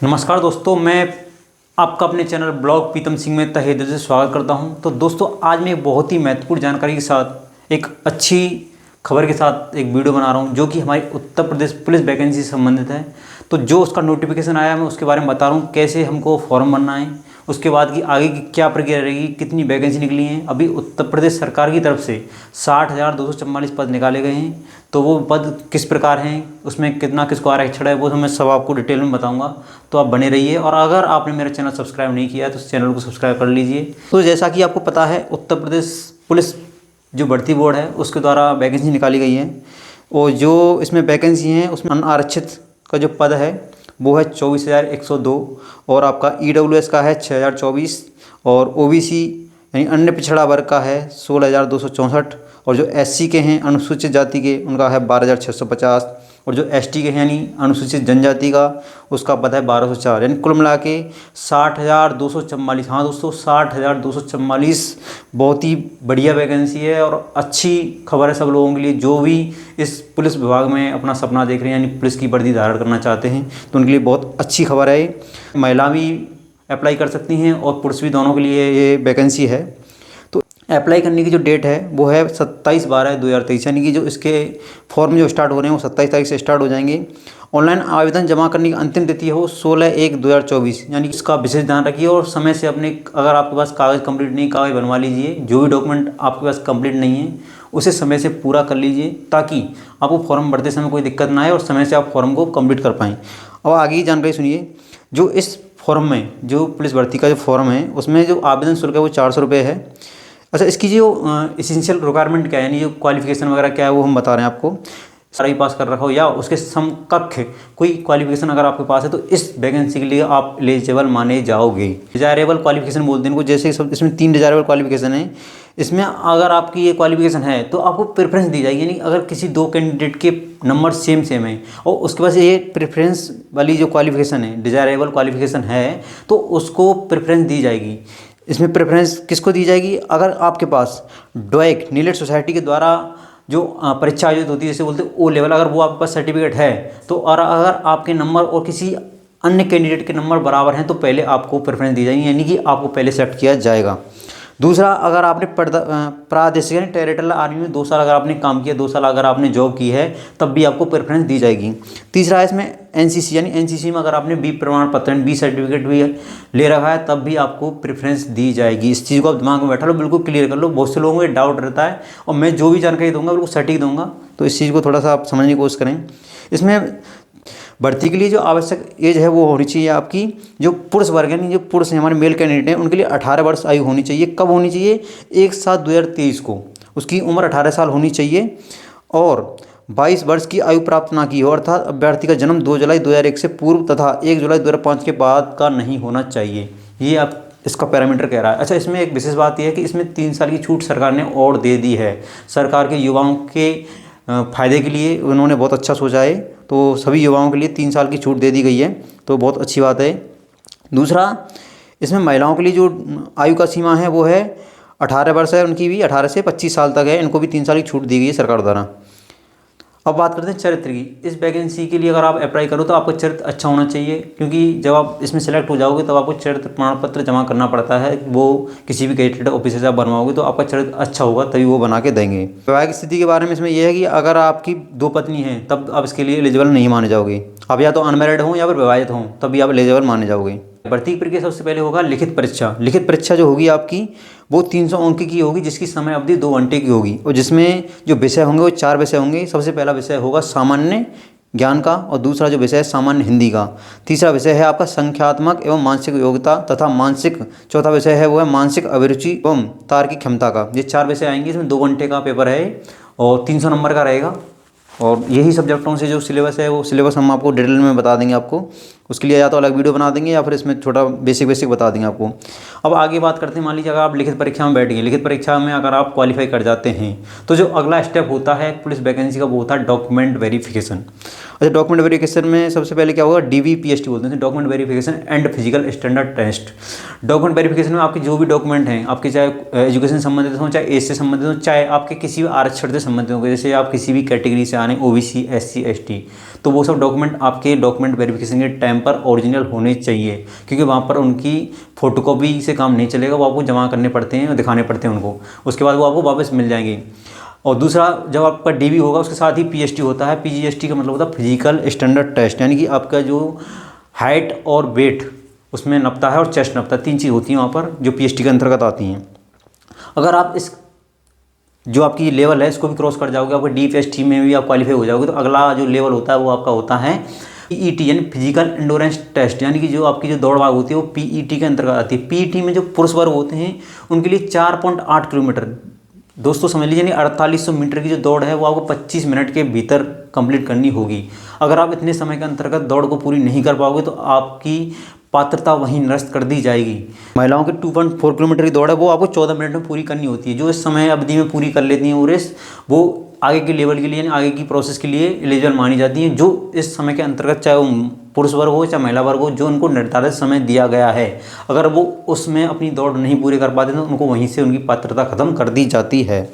नमस्कार दोस्तों, मैं आपका अपने चैनल ब्लॉग प्रीतम सिंह में तहे दिल से स्वागत करता हूं। तो दोस्तों, आज मैं एक बहुत ही महत्वपूर्ण जानकारी के साथ एक अच्छी खबर के साथ एक वीडियो बना रहा हूं, जो कि हमारी उत्तर प्रदेश पुलिस वैकेंसी से संबंधित है। तो जो उसका नोटिफिकेशन आया, मैं उसके बारे में बता रहा हूँ, कैसे हमको फॉर्म भरना है, उसके बाद की आगे की क्या प्रक्रिया रहेगी, कितनी वैकेंसी निकली हैं। अभी उत्तर प्रदेश सरकार की तरफ से 60,244 पद निकाले गए हैं। तो वो पद किस प्रकार हैं, उसमें कितना किसको आरक्षण है, वो मैं सब आपको डिटेल में बताऊंगा। तो आप बने रहिए। और अगर आपने मेरा चैनल सब्सक्राइब नहीं किया है तो इस चैनल को सब्सक्राइब कर लीजिए। तो जैसा कि आपको पता है, उत्तर प्रदेश पुलिस जो भर्ती बोर्ड है उसके द्वारा वैकेंसी निकाली गई है। और जो इसमें वैकेंसी हैं उसमें अनारक्षित का जो पद है वो है 24,102। और आपका EWS का है 6,024। और OBC यानी अन्य पिछड़ा वर्ग का है 16,264। और जो SC के हैं, अनुसूचित जाति के, उनका है 12,650। और जो ST के हैं यानी अनुसूचित जनजाति का, उसका पद है 1,204। यानी कुल मिला के 60,244। हाँ दोस्तों, 60,244 बहुत ही बढ़िया वैकेंसी है और अच्छी खबर है सब लोगों के लिए जो भी इस पुलिस विभाग में अपना सपना देख रहे हैं, यानी पुलिस की वर्दी धारण करना चाहते हैं। तो उनके लिए बहुत अच्छी खबर है। महिला भी अप्लाई कर सकती हैं और पुरुष भी, दोनों के लिए ये वैकेंसी है। तो अप्लाई करने की जो डेट है वो है 27/12/2023। यानी कि जो इसके फॉर्म जो स्टार्ट हो रहे हैं वो 27 तारीख से स्टार्ट हो जाएंगे। ऑनलाइन आवेदन जमा करने की अंतिम तिथि है वो 16/1/2024। यानी कि इसका विशेष ध्यान रखिए और समय से अपने, अगर आपके पास कागज़ कंप्लीट नहीं, कागज़ बनवा लीजिए। जो भी डॉक्यूमेंट आपके पास कंप्लीट नहीं है उसे समय से पूरा कर लीजिए, ताकि आपको फॉर्म भरते समय कोई दिक्कत ना आए और समय से आप फॉर्म को कंप्लीट कर पाएँ। अब आगे की जानकारी सुनिए। जो इस फॉर्म में, जो पुलिस भर्ती का जो फॉर्म है, उसमें जो आवेदन शुल्क है वो 400 रुपये है। अच्छा, इसकी जो एसेंशियल रिक्वायरमेंट क्या है, यानी जो क्वालिफिकेशन वगैरह क्या है, वो हम बता रहे हैं आपको। सारा ही पास कर रखा हो या उसके समकक्ष कोई क्वालिफिकेशन अगर आपके पास है तो इस वैकेंसी के लिए आप एलिजिबल माने जाओगे। डिजायरेबल क्वालिफिकेशन बोलते हैं इनको। जैसे सब इसमें 3 डिजायरेबल क्वालिफिकेशन है। इसमें अगर आपकी ये क्वालिफिकेशन है तो आपको प्रेफरेंस दी जाएगी। यानी अगर किसी 2 कैंडिडेट के नंबर सेम है और उसके पास ये प्रेफरेंस वाली जो क्वालिफिकेशन है, डिजायरेबल क्वालिफिकेशन है, तो उसको प्रेफरेंस दी जाएगी। इसमें प्रेफरेंस किसको दी जाएगी? अगर आपके पास डोएक नीलेट सोसाइटी के द्वारा जो परीक्षा आयोजित होती है, जैसे बोलते हैं O लेवल, अगर वो आपके पास सर्टिफिकेट है तो, और अगर आपके नंबर और किसी अन्य कैंडिडेट के नंबर बराबर हैं तो पहले आपको प्रेफरेंस दी जाएगी, यानी कि आपको पहले सेलेक्ट किया जाएगा। दूसरा, अगर आपने प्रादेशिक यानी टेरिटोरियल आर्मी में 2 साल अगर आपने काम किया, 2 साल अगर आपने जॉब की है, तब भी आपको प्रेफरेंस दी जाएगी। तीसरा है इसमें NCC, यानी NCC में अगर आपने B प्रमाण पत्र, B सर्टिफिकेट भी ले रखा है, तब भी आपको प्रेफरेंस दी जाएगी। इस चीज़ को आप दिमाग में बैठा लो, बिल्कुल क्लियर कर लो। बहुत से लोगों को डाउट रहता है और मैं जो भी जानकारी दूंगा बिल्कुल सटीक दूंगा, तो इस चीज़ को थोड़ा सा आप समझने की कोशिश करें। इसमें भर्ती के लिए जो आवश्यक एज है वो होनी चाहिए आपकी, जो पुरुष वर्ग यानी जो पुरुष हमारे मेल कैंडिडेट हैं उनके लिए 18 वर्ष आयु होनी चाहिए। कब होनी चाहिए? 1/7/2023 को उसकी उम्र 18 साल होनी चाहिए। और 22 वर्ष की आयु प्राप्त ना की हो, अर्थात अभ्यर्थी का जन्म 2 जुलाई 2001 से पूर्व तथा 1 जुलाई 2005 के बाद का नहीं होना चाहिए। ये आप इसका पैरामीटर कह रहा है। अच्छा, इसमें एक विशेष बात यह है कि इसमें 3 साल की छूट सरकार ने और दे दी है। सरकार के युवाओं के फ़ायदे के लिए उन्होंने बहुत अच्छा सोचा है। तो सभी युवाओं के लिए 3 साल की छूट दे दी गई है, तो बहुत अच्छी बात है। दूसरा, इसमें महिलाओं के लिए जो आयु का सीमा है वो है 18 वर्ष है, उनकी भी 18 से 25 साल तक है। इनको भी 3 साल की छूट दी गई है सरकार द्वारा। अब बात करते हैं चरित्र की। इस वैकेंसी के लिए अगर आप अप्लाई करो तो आपका चरित्र अच्छा होना चाहिए, क्योंकि जब आप इसमें सेलेक्ट हो जाओगे तब आपको चरित्र प्रमाण पत्र जमा करना पड़ता है। वो किसी भी गेटेड ऑफिसर से आप बनवाओगे तो आपका चरित्र अच्छा होगा, तभी वो बना के देंगे। वैवाहिक स्थिति के बारे में इसमें यह है कि अगर आपकी 2 पत्नी हैं तब आप इसके लिए एलिजिबल नहीं माने जाओगे। आप या तो अनमैरिड हों या फिर विवाहित हों, तभी आप एलिजिबल माने जाओगे। भर्ती की प्रक्रिया सबसे पहले होगा लिखित परीक्षा। लिखित परीक्षा जो होगी आपकी वो 300 अंक की होगी, जिसकी समय अवधि 2 घंटे की होगी। और जिसमें जो विषय होंगे वो 4 विषय होंगे। सबसे पहला विषय होगा सामान्य ज्ञान का, और दूसरा जो विषय है सामान्य हिंदी का। तीसरा विषय है आपका संख्यात्मक एवं मानसिक योग्यता तथा मानसिक, चौथा विषय है वो है मानसिक अभिरुचि एवं तार्किक क्षमता का। ये 4 विषय आएंगे। इसमें 2 घंटे का पेपर है और 300 नंबर का रहेगा। और यही सब्जेक्टों से जो सिलेबस है वो सिलेबस हम आपको डिटेल में बता देंगे आपको। उसके लिए या तो अलग वीडियो बना देंगे या फिर इसमें छोटा बेसिक बता देंगे आपको। अब आगे बात करते हैं। मान लीजिए अगर आप लिखित परीक्षा में बैठ गए, लिखित परीक्षा में अगर आप क्वालिफाई कर जाते हैं तो जो अगला स्टेप होता है पुलिस वैकेंसी का वो होता है डॉक्यूमेंट वेरिफिकेशन। अच्छा, डॉक्यूमेंट वेरिफिकेशन में सबसे पहले क्या होगा? DVPST बोलते हैं, document verification and physical standard test. Document verification में आपके जो भी डॉक्यूमेंट हैं, आपके चाहे एजुकेशन संबंधित हों, चाहे एज से संबंधित हों, चाहे आपके किसी भी आरक्षण से संबंधित हों, जैसे आप किसी भी कैटेगरी से आ रहे हैं, OBC SC ST, तो वो सब डॉक्यूमेंट आपके डॉक्यूमेंट वेरिफिकेशन के टाइम टाइम पर ओरिजिनल होने चाहिए, क्योंकि वहाँ पर उनकी फ़ोटोकॉपी से काम नहीं चलेगा, वो आपको जमा करने पड़ते हैं और दिखाने पड़ते हैं उनको, उसके बाद वो आपको वापस मिल जाएंगे। और दूसरा, जब आपका डीबी होगा उसके साथ ही पीएसटी होता है। पीजीएसटी का मतलब होता है फिजिकल स्टैंडर्ड टेस्ट, यानी कि आपका जो हाइट और वेट उसमें नपता है और चेस्ट नपता है, 3 चीज़ होती हैं वहाँ पर जो पीएसटी के अंतर्गत आती हैं। अगर आप इस जो आपकी लेवल है इसको भी क्रॉस कर जाओगे, आपको डीपीएसटी में भी आप क्वालिफाई हो जाओगे, तो अगला जो लेवल होता है वो आपका होता है पीईटी यानी फिजिकल एंडोरेंस टेस्ट, यानी कि जो आपकी जो दौड़ भाग होती है वो पीईटी के अंतर्गत आती है। पीईटी में जो पुरुष वर्ग होते हैं उनके लिए 4.8 किलोमीटर, दोस्तों समझ लीजिए, 4800 मीटर की जो दौड़ है वो आपको 25 मिनट के भीतर कंप्लीट करनी होगी। अगर आप इतने समय के अंतर्गत दौड़ को पूरी नहीं कर पाओगे तो आपकी पात्रता वहीं निरस्त कर दी जाएगी। महिलाओं की 2.4 किलोमीटर की दौड़ है वो आपको 14 मिनट में पूरी करनी होती है। जो इस समय अवधि में पूरी कर लेती हैं वो रेस, वो आगे के लेवल के लिए यानी आगे की प्रोसेस के लिए एलिजिबल मानी जाती हैं, जो इस समय के अंतर्गत चाहे वो पुरुष वर्ग हो चाहे महिला वर्ग हो, जो उनको निर्धारित समय दिया गया है, अगर वो उसमें अपनी दौड़ नहीं पूरी कर पाते तो उनको वहीं से उनकी पात्रता खत्म कर दी जाती है।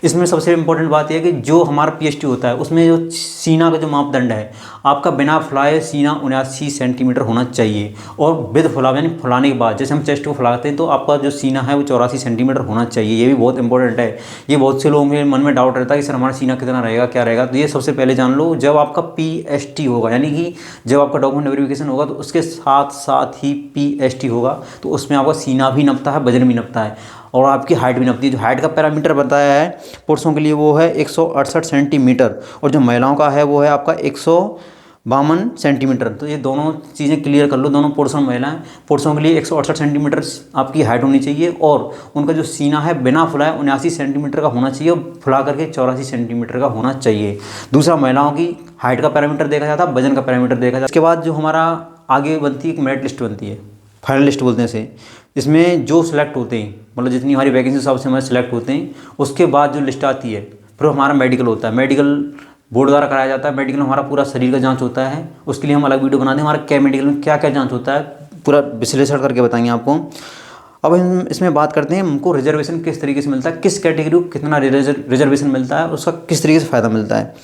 इसमें सबसे इम्पोर्टेंट बात यह है कि जो हमारा पीएसटी होता है उसमें जो सीना का जो मापदंड है, आपका बिना फुलाए सीना 79 सेंटीमीटर होना चाहिए, और विद फुलाव यानी फुलाने के बाद, जैसे हम चेस्ट को फुलाते हैं तो आपका जो सीना है वो 84 सेंटीमीटर होना चाहिए। ये भी बहुत इंपॉर्टेंट है। ये बहुत से लोगों के मन में डाउट रहता है कि सर हमारा सीना कितना रहेगा, क्या रहेगा, तो ये सबसे पहले जान लो। जब आपका पीएसटी होगा यानी कि जब आपका डॉक्यूमेंट वेरिफिकेशन होगा तो उसके साथ साथ ही पीएसटी होगा, तो उसमें आपका सीना भी नपता है, वजन भी नपता है और आपकी हाइट भी नपती है। जो हाइट का पैरामीटर बताया है पुरुषों के लिए वो है 168 सेंटीमीटर, और जो महिलाओं का है वो है आपका 152 सेंटीमीटर। तो ये दोनों चीज़ें क्लियर कर लो, दोनों पुरुष और महिलाएं। पुरुषों के लिए 168 सेंटीमीटर आपकी हाइट होनी चाहिए और उनका जो सीना है बिना फुलाए 79 सेंटीमीटर का होना चाहिए और फुला करके 84 सेंटीमीटर का होना चाहिए। दूसरा, महिलाओं की हाइट का पैरामीटर देखा जाता है, वजन का पैरामीटर देखा जाता है। इसके बाद जो हमारा आगे बनती है एक मेरिट लिस्ट बनती है, फाइनल लिस्ट बोलते हैं इसे। इसमें जो सिलेक्ट होते हैं, मतलब जितनी हमारी वैकेंसी हिसाब से हमारे सिलेक्ट होते हैं, उसके बाद जो लिस्ट आती है फिर हमारा मेडिकल होता है। मेडिकल बोर्ड द्वारा कराया जाता है। मेडिकल में हमारा पूरा शरीर का जांच होता है, उसके लिए हम अलग वीडियो बनाते हैं। हमारा क्या मेडिकल में क्या क्या जांच होता है पूरा विश्लेषण करके बताएंगे आपको। अब हम इसमें बात करते हैं हमको रिजर्वेशन किस तरीके से मिलता है, किस कैटेगरी को कितना रिजर्वेशन मिलता है, उसका किस तरीके से फ़ायदा मिलता है।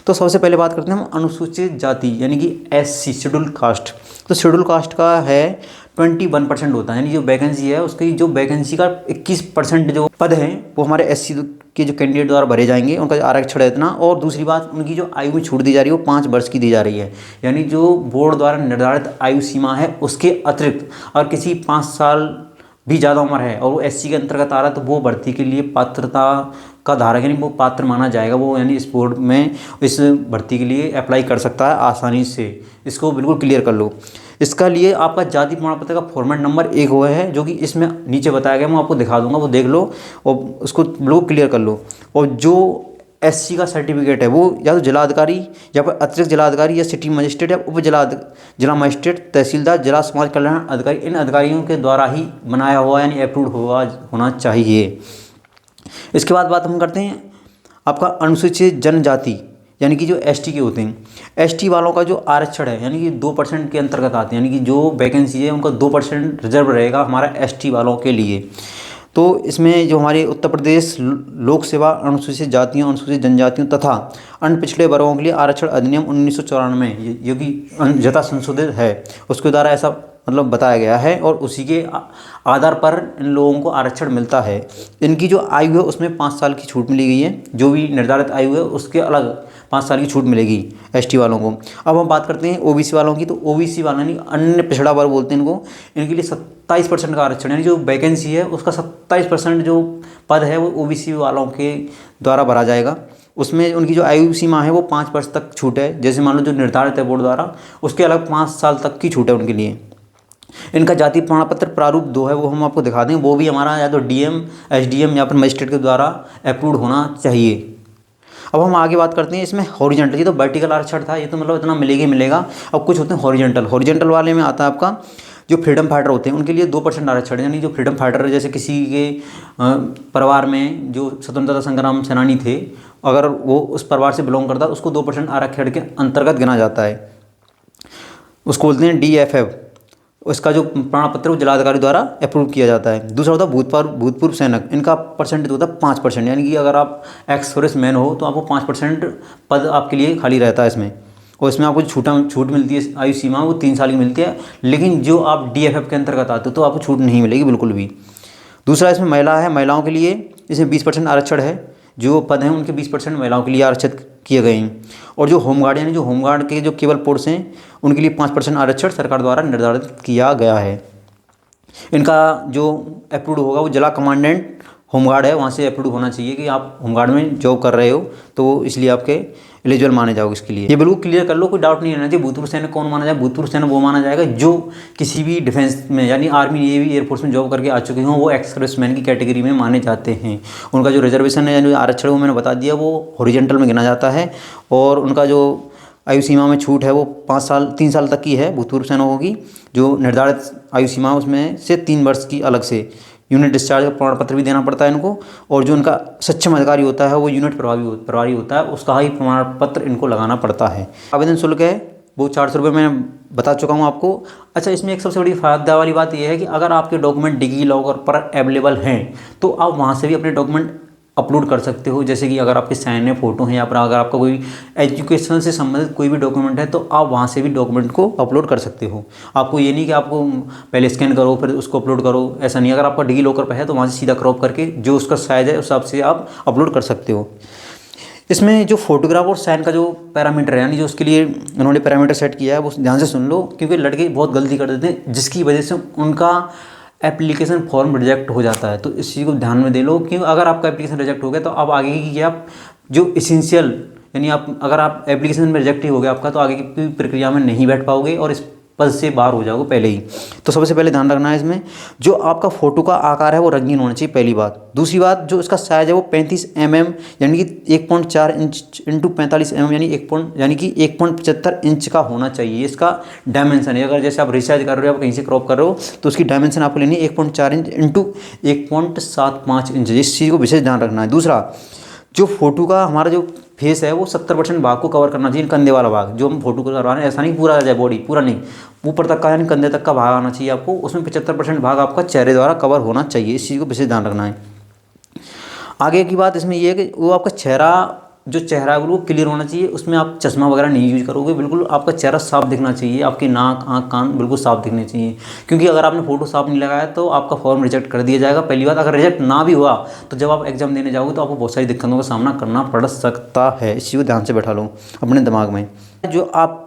तो सबसे पहले बात करते हैं हम अनुसूचित जाति यानी कि एससी शेड्यूल कास्ट। तो शेड्यूल कास्ट का है 21% होता है, यानी जो वैकेंसी है उसकी जो वैकेंसी का 21% जो पद हैं वो हमारे एससी के जो कैंडिडेट द्वारा भरे जाएंगे, उनका आरक्षण है इतना। और दूसरी बात, उनकी जो आयु में छूट दी जा रही है वो 5 वर्ष की दी जा रही है, यानी जो बोर्ड द्वारा निर्धारित आयु सीमा है उसके अतिरिक्त अगर किसी 5 साल भी ज़्यादा उम्र है और वो एससी के अंतर्गत आ रहा है तो वो भर्ती के लिए पात्रता का धारक यानी वो पात्र माना जाएगा, वो यानी इस बोर्ड में इस भर्ती के लिए अप्लाई कर सकता है आसानी से। इसको बिल्कुल क्लियर कर लो। इसका लिए आपका जाति प्रमाण पत्र का फॉर्मेट नंबर 1 हुआ है, जो कि इसमें नीचे बताया गया, मैं आपको दिखा दूंगा, वो देख लो और उसको बिल्कुल क्लियर कर लो। और जो एससी का सर्टिफिकेट है वो या तो जिलाधिकारी या फिर अतिरिक्त जिलाधिकारी या सिटी मजिस्ट्रेट या उप जिला मजिस्ट्रेट, तहसीलदार, जिला समाज कल्याण अधिकारी, इन अधिकारियों के द्वारा ही बनाया हुआ यानी अप्रूव्ड होना चाहिए। इसके बाद बात हम करते हैं आपका अनुसूचित जनजाति यानी कि जो एसटी के होते हैं। एसटी वालों का जो आरक्षण है यानी कि 2% के अंतर्गत आते हैं, यानी कि जो वैकेंसी है उनका 2% रिजर्व रहेगा हमारा एसटी वालों के लिए। तो इसमें जो हमारे उत्तर प्रदेश लोक सेवा अनुसूचित जातियों, अनुसूचित जनजातियों तथा अन्य पिछड़े वर्गों के लिए आरक्षण अधिनियम 1994 जो कि यथा संशोधित है उसके द्वारा ऐसा मतलब बताया गया है और उसी के आधार पर इन लोगों को आरक्षण मिलता है। इनकी जो आयु है उसमें 5 साल की छूट मिली गई है, जो भी निर्धारित आयु है उसके अलग 5 साल की छूट मिलेगी एसटी वालों को। अब हम बात करते हैं ओबीसी वालों की। तो ओबीसी वालों यानी अन्य पिछड़ा वर्ग बोलते हैं इनको, इनके लिए 27% का आरक्षण यानी जो वैकेंसी है उसका 27% जो पद है वो ओबीसी वालों के द्वारा भरा जाएगा। उसमें उनकी जो आयु सीमा है वो 5 वर्ष तक छूट है, जैसे मान लो जो निर्धारित है बोर्ड द्वारा, उसके अलग 5 साल तक की छूट है उनके लिए। इनका जाति प्रमाण पत्र प्रारूप 2 है, वो हम आपको दिखा दें। वो भी हमारा या तो डीएम, एसडीएम या फिर मजिस्ट्रेट के द्वारा अप्रूव्ड होना चाहिए। अब हम आगे बात करते हैं इसमें हॉरिजॉन्टल। ये तो वर्टिकल आरक्षण था, ये तो मतलब इतना मिलेगा ही मिलेगा। अब कुछ होते हैं हॉरिजॉन्टल। हॉरिजॉन्टल वाले में आता है आपका जो फ्रीडम फाइटर होते हैं उनके लिए 2% आरक्षण, यानी जो फ्रीडम फाइटर जैसे किसी के परिवार में जो स्वतंत्रता संग्राम सेनानी थे, अगर वो उस परिवार से बिलोंग करता है उसको 2% आरक्षण के अंतर्गत गिना जाता है, उसको बोलते हैं डीएफएफ। उसका जो प्रमाण पत्र वो जिलाधिकारी द्वारा अप्रूव किया जाता है। दूसरा होता है भूतपूर्व सैनिक। इनका परसेंटेज होता है 5%, यानी कि अगर आप एक्स सर्विस मैन हो तो आपको 5% पद आपके लिए खाली रहता है इसमें। और इसमें आपको छूट मिलती है आयु सीमा वो 3 साल की मिलती है, लेकिन जो आप DFF के अंतर्गत आते हो तो आपको छूट नहीं मिलेगी बिल्कुल भी। दूसरा इसमें महिला है, महिलाओं के लिए इसमें 20% आरक्षण है, जो पद हैं उनके 20% महिलाओं के लिए आरक्षित किए गए हैं। और जो होमगार्ड यानी जो होमगार्ड के जो केवल पोस्ट हैं उनके लिए 5% आरक्षण सरकार द्वारा निर्धारित किया गया है। इनका जो अप्रूव होगा वो जिला कमांडेंट होमगार्ड है, वहाँ से अप्रूव होना चाहिए कि आप होमगार्ड में जॉब कर रहे हो, तो इसलिए आपके एलिजिबल माने जाओगे इसके लिए। ये बिल्कुल क्लियर कर लो, कोई डाउट नहीं रहना चाहिए। भूतपूर्व सैनिक कौन माना जाए? भूतपूर्व सैनिक वो माना जाएगा जो किसी भी डिफेंस में यानी आर्मी, नेवी, एयरफोर्स में जॉब करके आ चुके हों, वो एक्स सर्विसमैन की कैटेगरी में माने जाते हैं। उनका जो रिजर्वेशन है यानी आरक्षण वो मैंने बता दिया, वो हॉरिजॉन्टल में गिना जाता है। और उनका जो आयु सीमा में छूट है वो 3 साल तक की है भूतपूर्व सैनिकों की। जो निर्धारित आयु सीमा उसमें से 3 वर्ष की अलग से यूनिट डिस्चार्ज का प्रमाण पत्र भी देना पड़ता है इनको। और जो उनका सक्षम अधिकारी होता है वो यूनिट प्रभारी होता है, उसका ही प्रमाण पत्र इनको लगाना पड़ता है। आवेदन शुल्क है वो 400 रुपये मैं बता चुका हूँ आपको। अच्छा, इसमें एक सबसे बड़ी फायदा वाली बात यह है कि अगर आपके डॉक्यूमेंट डिजी लॉकर पर अवेलेबल हैं तो आप वहाँ से भी अपने डॉक्यूमेंट अपलोड कर सकते हो। जैसे कि अगर आपके साइन है, फोटो हैं, या फिर अगर आपका कोई एजुकेशन से संबंधित कोई भी डॉक्यूमेंट है तो आप वहाँ से भी डॉक्यूमेंट को अपलोड कर सकते हो। आपको ये नहीं कि आपको पहले स्कैन करो फिर उसको अपलोड करो, ऐसा नहीं। अगर आपका डिजी लॉकर पर है तो वहाँ से सीधा क्रॉप करके जो उसका साइज़ है उस हिसाब से आप अपलोड कर सकते हो। इसमें जो फोटोग्राफ और साइन का जो पैरामीटर है यानी जो उसके लिए उन्होंने पैरामीटर सेट किया है वो ध्यान से सुन लो, क्योंकि लड़के बहुत गलती कर देते हैं जिसकी वजह से उनका एप्लीकेशन फॉर्म रिजेक्ट हो जाता है। तो इस चीज़ को ध्यान में दे लो, क्योंकि अगर आपका एप्लीकेशन रिजेक्ट हो गया तो अब आगे की आप जो इसेंशियल यानी अगर आप एप्लीकेशन में रिजेक्ट ही हो गया आपका तो आगे की प्रक्रिया में नहीं बैठ पाओगे और इस पद से बाहर हो जाओगे पहले ही। तो सबसे पहले ध्यान रखना है इसमें जो आपका फ़ोटो का आकार है वो रंगीन होना चाहिए, पहली बात। दूसरी बात जो इसका साइज़ है वो 35 mm यानी कि 1.4 इंच इंटू 45 mm यानी कि 1.75 इंच का होना चाहिए। इसका डायमेंशन है, अगर जैसे आप रिसाइज कर रहे हो, आप कहीं से क्रॉप कर रहे हो तो उसकी डायमेंशन आपको लेनी है 1.4 इंच इंटू 1.75 इंच। इस चीज़ को विशेष ध्यान रखना है। दूसरा जो फोटो का हमारा जो फेस है वो 70% भाग को कवर करना चाहिए, कंधे वाला भाग जो हम फोटो करवा रहे हैं। ऐसा नहीं पूरा आ जाए बॉडी, पूरा नहीं, ऊपर तक का यानी कंधे तक का भाग आना चाहिए आपको। उसमें 75% भाग आपका चेहरे द्वारा कवर होना चाहिए। इस चीज़ को विशेष ध्यान रखना है। आगे की बात इसमें यह है कि वो आपका चेहरा है वो क्लियर होना चाहिए। उसमें आप चश्मा वगैरह नहीं यूज करोगे, बिल्कुल आपका चेहरा साफ दिखना चाहिए। आपकी नाक, आँख, कान बिल्कुल साफ दिखने चाहिए, क्योंकि अगर आपने फोटो साफ नहीं लगाया तो आपका फॉर्म रिजेक्ट कर दिया जाएगा। पहली बात, अगर रिजेक्ट ना भी हुआ तो जब आप एग्जाम देने जाओगे तो आपको बहुत सारी दिक्कतों का सामना करना पड़ सकता है। इस चीज़ को ध्यान से बैठा लो अपने दिमाग में। जो आप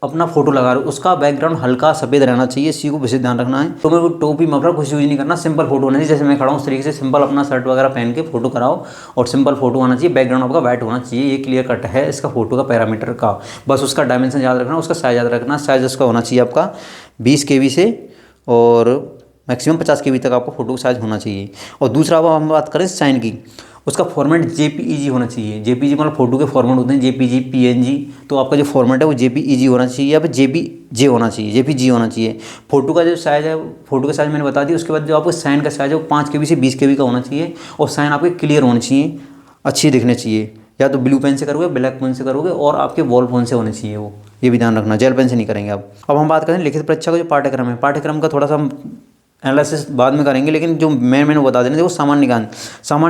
अपना फोटो लगा रहे हो उसका बैकग्राउंड हल्का सफ़ेद रहना चाहिए, इसी को विशेष ध्यान रखना है। तो मेरे को टोपी मफलर कुछ यूज नहीं करना, सिंपल फोटो होना चाहिए। जैसे मैं खड़ा हूँ उस तरीके से सिंपल अपना शर्ट वगैरह पहन के फोटो कराओ और सिंपल फोटो आना चाहिए। बैकग्राउंड आपका वाइट होना चाहिए। ये क्लियर कट है इसका फोटो का पैरामीटर का। बस उसका डायमेंशन याद रखना, उसका साइज याद रखना। साइज उसका होना चाहिए आपका 20 KB से और मैक्सिमम 50 KB तक आपका फोटो का साइज होना चाहिए। और दूसरा अब हम बात करें साइन की, उसका फॉर्मेट JPEG होना चाहिए। JPEG मतलब फोटो के फॉर्मेट होते हैं JPG, PNG। तो आपका जो फॉर्मेट है वो JPEG होना चाहिए या फिर JPG होना चाहिए, JPG होना चाहिए। फोटो का जो साइज़ है, फोटो का साइज़ मैंने बता दिया। उसके बाद जो आपका साइन का साइज़ है वो 5 KB से 20 KB का होना चाहिए। और साइन आपके क्लियर होने चाहिए, अच्छी दिखने चाहिए। या तो ब्लू पेन से करोगे, ब्लैक पेन से करोगे, और आपके बॉल पेन से होने चाहिए वो, ये भी ध्यान रखना। जेल पेन से नहीं करेंगे आप। अब हम बात करें लिखित परीक्षा का जो पाठ्यक्रम है, पाठ्यक्रम का थोड़ा सा एनालिसिस बाद में करेंगे, लेकिन जो मैंने बता देना देखो। सामान्य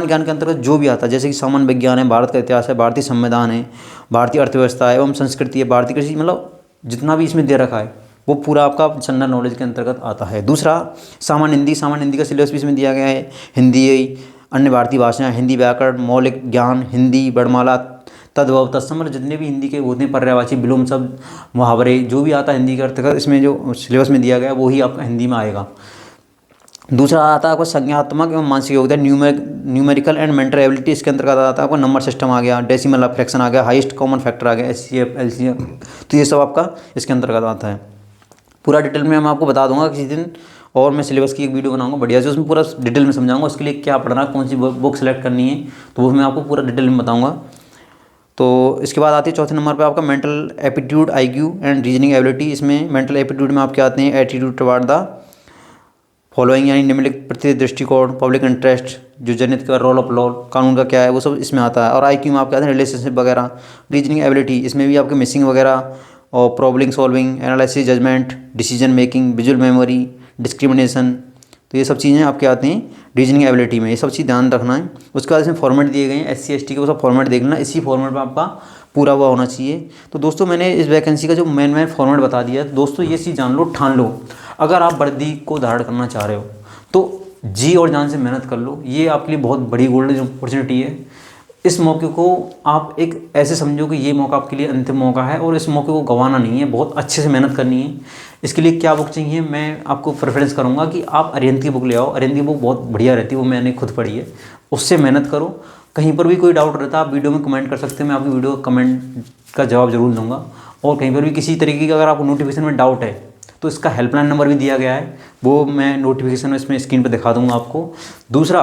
ज्ञान के अंतर्गत जो भी आता है, जैसे कि सामान्य विज्ञान है, भारत का इतिहास है, भारतीय संविधान है, भारतीय अर्थव्यवस्था है एवं संस्कृति है, भारतीय कृषि, मतलब जितना भी इसमें दे रखा है वो पूरा आपका जनरल नॉलेज के अंतर्गत आता है। दूसरा सामान्य हिंदी का सिलेबस भी इसमें दिया गया है। हिंदी, अन्य भारतीय भाषाएं, हिंदी व्याकरण, मौलिक ज्ञान, हिंदी वर्णमाला, तद्भव, तत्सम, जितने भी हिंदी के होते हैं, पर्यायवाची, विलोम शब्द, मुहावरे, जो भी आता है हिंदी के अंतर्गत इसमें जो सिलेबस में दिया गया है वही आपका हिंदी में आएगा। दूसरा आता है आपको संज्ञानात्मक एवं मानसिक योग्यता, न्यूमेरिकल एंड मेंटल एबिलिटी। इसके अंतर्गत आता है आपको नंबर सिस्टम आ गया, डेसिमल फ्रैक्शन आ गया, हाईएस्ट कॉमन फैक्टर आ गया, HCF, LCM। तो ये सब आपका इसके अंतर्गत आता है। पूरा डिटेल में मैं आपको बता दूंगा किसी दिन, और मैं सिलेबस की एक वीडियो बनाऊंगा बढ़िया से, उसमें पूरा डिटेल में समझाऊंगा उसके लिए क्या पढ़ना, कौन सी बुक सेलेक्ट करनी है, तो वो मैं आपको पूरा डिटेल में बताऊँगा। तो इसके बाद आती है चौथे नंबर पे आपका mental aptitude, IQ and reasoning ability. इसमें मेंटल एप्टीट्यूड में आपके आते हैं एटीट्यूड टुवर्ड द फॉलोइंग यानी निम्नलिखित प्रति दृष्टिकोण, पब्लिक इंटरेस्ट, जो जनहित का रोल ऑफ लॉ, कानून का क्या है, वो सब इसमें आता है। और IQ में आपके आते हैं रिलेशनशिप वगैरह। रीजनिंग एबिलिटी इसमें भी आपके मिसिंग वगैरह और problem solving, analysis, judgement, decision making, visual memory, discrimination. तो ये सब चीज़ें आपके आती हैं रीजनिंग एबिलिटी में। ये सब चीज़ ध्यान रखना है। उसके बाद इसमें फॉर्मेट दिए गए हैं SC ST के, वो सब फॉर्मेट देख लेना। इसी फॉर्मेट में आपका पूरा हुआ होना चाहिए। तो दोस्तों मैंने इस वैकेंसी का जो मेन फॉर्मेट बता दिया है। दोस्तों ये चीज़ जान लो, ठान लो, अगर आप वर्दी को धारण करना चाह रहे हो तो जी और जान से मेहनत कर लो। ये आपके लिए बहुत बड़ी गोल्डन अपॉर्चुनिटी है। इस मौके को आप एक ऐसे समझो कि ये मौका आपके लिए अंतिम मौका है और इस मौके को गंवाना नहीं है, बहुत अच्छे से मेहनत करनी है। इसके लिए क्या बुक चाहिए, मैं आपको प्रेफरेंस करूँगा कि आप अरिहंत की बुक ले आओ। अरिहंत की बुक बहुत बढ़िया रहती है, वो मैंने खुद पढ़ी है, उससे मेहनत करो। कहीं पर भी कोई डाउट रहता है आप वीडियो में कमेंट कर सकते हैं, मैं आपकी वीडियो कमेंट का जवाब जरूर दूंगा। और कहीं पर भी किसी तरीके का अगर आपको नोटिफिकेशन में डाउट है तो इसका हेल्पलाइन नंबर भी दिया गया है, वो मैं नोटिफिकेशन में इसमें स्क्रीन पर दिखा दूंगा आपको। दूसरा,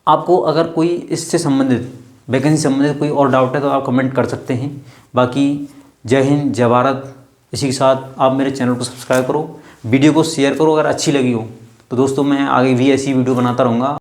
आपको अगर कोई इससे संबंधित वैकेंसी संबंधित कोई और डाउट है तो आप कमेंट कर सकते हैं। बाकी जय हिंद, जय भारत। इसी के साथ आप मेरे चैनल को सब्सक्राइब करो, वीडियो को शेयर करो अगर अच्छी लगी हो तो। दोस्तों मैं आगे भी ऐसी वीडियो बनाता रहूँगा।